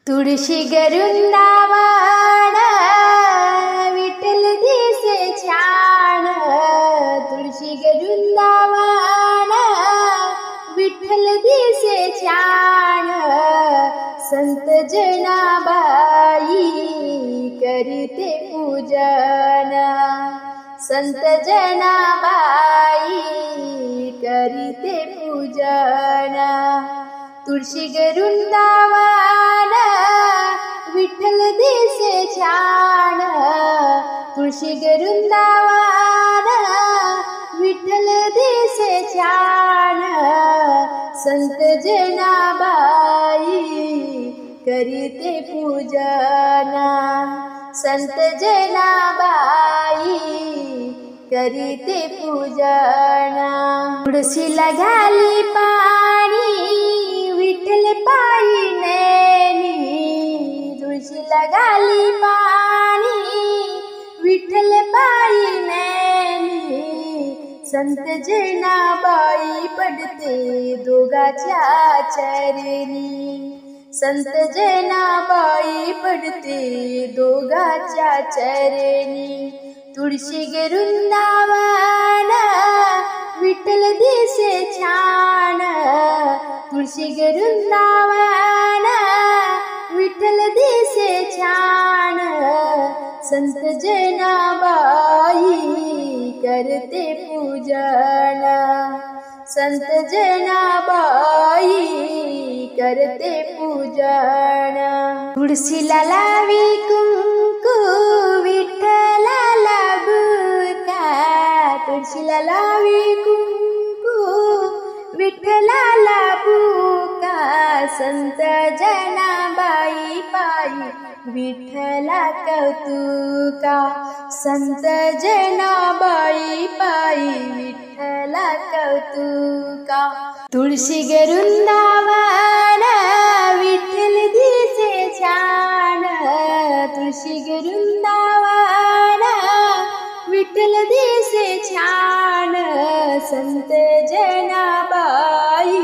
तुळशी वृंदावन विठ्ठल दिसे छान, तुळशी वृंदावन विठ्ठल दिसे छान। संत जनाबाई करीते पूजन, संत जनाबाई करीते पूजन। तुळशी वृंदावन विठ्ठल दिसे छान, तुळशी वृंदावन विठ्ठल दिसे छान। संत जनाबाई करीते पूजन, संत जनाबाई करीते पूजन। तुळशीला घाली पाणी विठ्ठल पायी नैनी, तुळशीला घाली पाणी विठ्ठल पायी नैनी। संत जनाबाई पडते दोघाच्या चरणी, संत जनाबाई पडते दोघाच्या चरणी। तुळशी वृंदावन विठ्ठल दिसे छान, तुळशी वृंदावन विठ्ठल दिसे छान। संत जनाबाई करते पूजन, संत जनाबाई करते पूजन। तुळशीला लावी कुंकू विठ्ठलाला बुका, तुळशीला लावी कुंकू विठ्ठलाला बुका। संत जनाबाई पायी विठ्ठला कौतुका, संत जनाबाई पायी विठ्ठला कौतुका। तुळशी वृंदावन विठ्ठल दिसे छान, तुळशी वृंदावन विठ्ठल दिसे छान। संत जनाबाई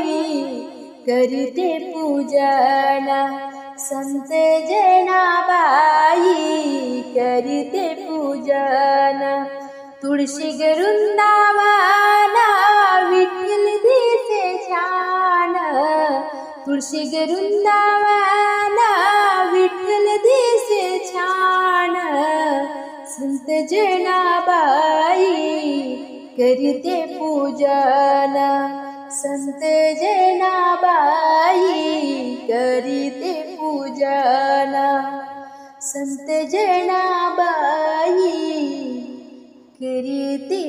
करीते पूजन, संत जनाबाई करीते पूजन। तुळशी वृंदावन विठ्ठल दिसे छान, तुळशी वृंदावन विठ्ठल दिसे छान। संत जनाबाई करीते पूजन, संत जनाबाई करीते पूजन, संत जनाबाई करीते